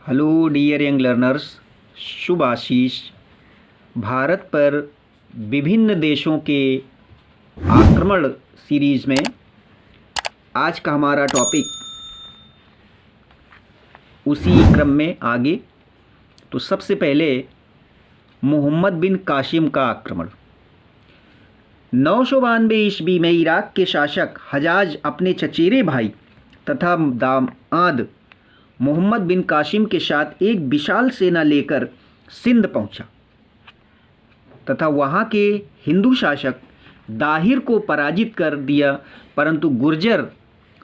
Hello dear young learners, शुभ आशीष। भारत पर विभिन्न देशों के आक्रमण सीरीज में आज का हमारा टॉपिक उसी क्रम में आगे। तो सबसे पहले मोहम्मद बिन कासिम का आक्रमण। 992 ईस्वी में इराक के शासक हजाज अपने चचेरे भाई तथा दामाद मोहम्मद बिन कासिम के साथ एक विशाल सेना लेकर सिंध पहुंचा तथा वहां के हिंदू शासक दाहिर को पराजित कर दिया, परंतु गुर्जर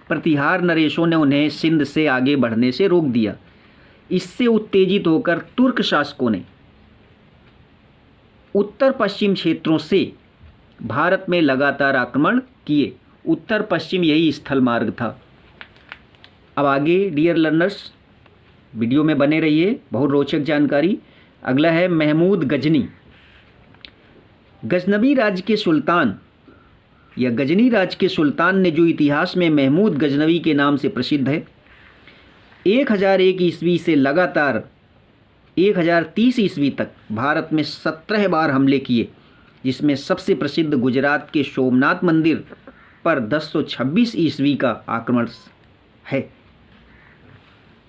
प्रतिहार नरेशों ने उन्हें सिंध से आगे बढ़ने से रोक दिया। इससे उत्तेजित होकर तुर्क शासकों ने उत्तर पश्चिम क्षेत्रों से भारत में लगातार आक्रमण किए। उत्तर पश्चिम यही स्थल मार्ग था। अब आगे डियर लर्नर्स वीडियो में बने रहिए, बहुत रोचक जानकारी। अगला है महमूद गजनी। गजनवी राज्य के सुल्तान या गजनी राज्य के सुल्तान ने जो इतिहास में महमूद गजनवी के नाम से प्रसिद्ध है, 1001 ईस्वी से लगातार 1030 ईस्वी तक भारत में 17 बार हमले किए, जिसमें सबसे प्रसिद्ध गुजरात के सोमनाथ मंदिर पर 1026 ईस्वी का आक्रमण है।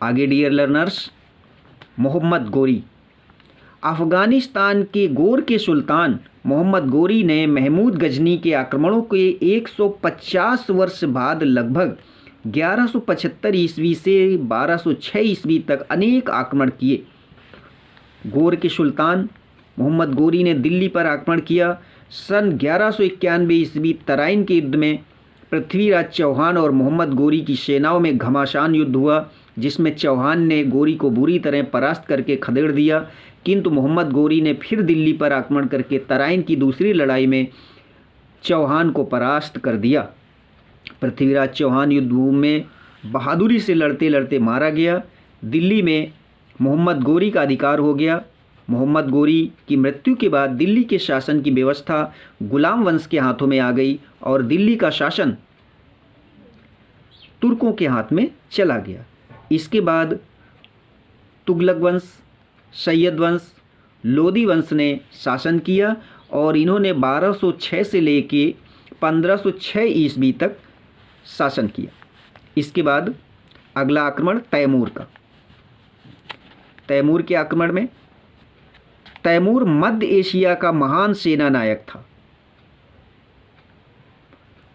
आगे डियर लर्नर्स, मोहम्मद गोरी। अफ़गानिस्तान के गोर के सुल्तान मोहम्मद गोरी ने महमूद गजनी के आक्रमणों के 150 वर्ष बाद लगभग 1175 ईस्वी से 1206 ईस्वी तक अनेक आक्रमण किए। गोर के सुल्तान मोहम्मद गोरी ने दिल्ली पर आक्रमण किया। सन 1191 ईस्वी तराइन के युद्ध में पृथ्वीराज चौहान और मोहम्मद गोरी की सेनाओं में घमासान युद्ध हुआ, जिसमें चौहान ने गोरी को बुरी तरह परास्त करके खदेड़ दिया, किंतु मोहम्मद गोरी ने फिर दिल्ली पर आक्रमण करके तराइन की दूसरी लड़ाई में चौहान को परास्त कर दिया। पृथ्वीराज चौहान युद्धभूमि में बहादुरी से लड़ते लड़ते मारा गया। दिल्ली में मोहम्मद गोरी का अधिकार हो गया। मोहम्मद गोरी की मृत्यु के बाद दिल्ली के शासन की व्यवस्था गुलाम वंश के हाथों में आ गई और दिल्ली का शासन तुर्कों के हाथ में चला गया। इसके बाद तुगलक वंश, सैयद वंश, लोदी वंश ने शासन किया और इन्होंने 1206 से लेके 1506 ईस्वी तक शासन किया। इसके बाद अगला आक्रमण तैमूर का। तैमूर के आक्रमण में तैमूर मध्य एशिया का महान सेना नायक था।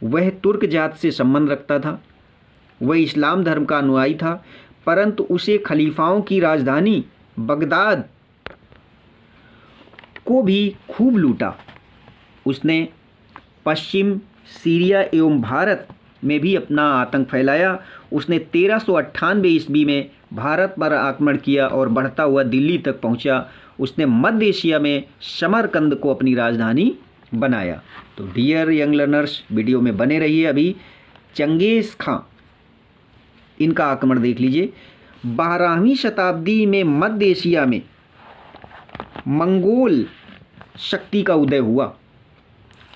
वह तुर्क जात से संबंध रखता था। वह इस्लाम धर्म का अनुयायी था, परंतु उसे खलीफाओं की राजधानी बगदाद को भी खूब लूटा। उसने पश्चिम सीरिया एवं भारत में भी अपना आतंक फैलाया। उसने 1398 ईस्वी में भारत पर आक्रमण किया और बढ़ता हुआ दिल्ली तक पहुंचा। उसने मध्य एशिया में समरकंद को अपनी राजधानी बनाया। तो डियर यंग लर्नर्स वीडियो में बने रहिए। अभी चंगेज़ खां, इनका आक्रमण देख लीजिए। 12वीं शताब्दी में मध्य एशिया में मंगोल शक्ति का उदय हुआ।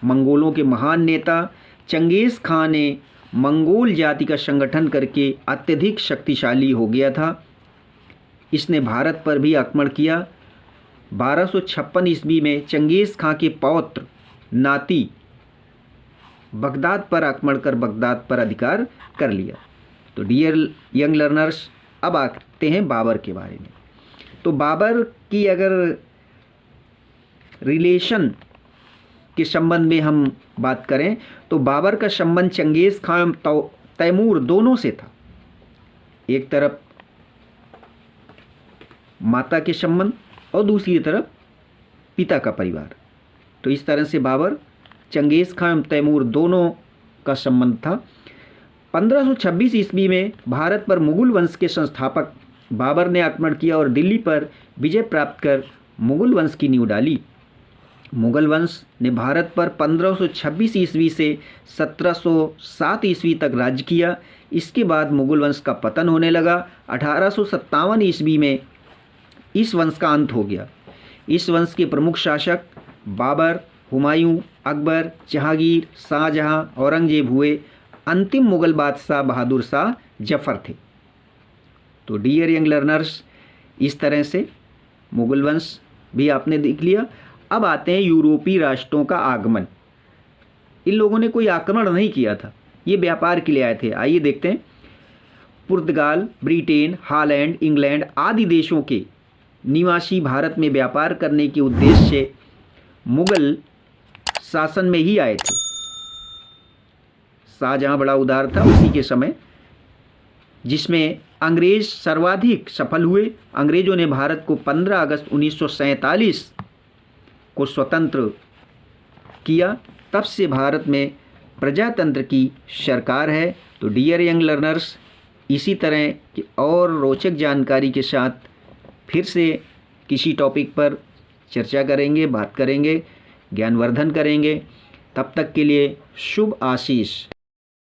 मंगोलों के महान नेता चंगेज़ खां ने मंगोल जाति का संगठन करके अत्यधिक शक्तिशाली हो गया था। इसने भारत पर भी आक्रमण किया। 1256 ईस्वी में चंगेज़ खां के पौत्र नाती बगदाद पर आक्रमण कर बगदाद पर अधिकार कर लिया। तो डियर यंग लर्नर्स, अब आते हैं बाबर के बारे में। तो बाबर की अगर रिलेशन के संबंध में हम बात करें तो बाबर का संबंध चंगेज़ खां तैमूर दोनों से था। एक तरफ माता के संबंध और दूसरी तरफ पिता का परिवार। तो इस तरह से बाबर चंगेज़ खां तैमूर दोनों का संबंध था। 1526 ईस्वी में भारत पर मुगल वंश के संस्थापक बाबर ने आक्रमण किया और दिल्ली पर विजय प्राप्त कर मुगल वंश की नींव डाली। मुगल वंश ने भारत पर 1526 ईस्वी से 1707 ईस्वी तक राज्य किया। इसके बाद मुगल वंश का पतन होने लगा। 1857 ईस्वी में इस वंश का अंत हो गया। इस वंश के प्रमुख शासक बाबर, हुमायूं, अकबर, जहांगीर, शाहजहां, औरंगजेब हुए। अंतिम मुगल बादशाह बहादुर शाह जफर थे। तो डियर यंग लर्नर्स, इस तरह से मुगल वंश भी आपने देख लिया। अब आते हैं यूरोपीय राष्ट्रों का आगमन। इन लोगों ने कोई आक्रमण नहीं किया था, ये व्यापार के लिए आए थे। आइए देखते हैं। पुर्तगाल, ब्रिटेन, हॉलैंड, इंग्लैंड आदि देशों के निवासी भारत में व्यापार करने के उद्देश्य से मुगल शासन में ही आए थे। शाहजहां बड़ा उदार था उसी के समय, जिसमें अंग्रेज सर्वाधिक सफल हुए। अंग्रेजों ने भारत को 15 अगस्त 1947 को स्वतंत्र किया। तब से भारत में प्रजातंत्र की सरकार है। तो डियर यंग लर्नर्स, इसी तरह की और रोचक जानकारी के साथ फिर से किसी टॉपिक पर चर्चा करेंगे, बात करेंगे, ज्ञानवर्धन करेंगे। तब तक के लिए शुभ आशीष।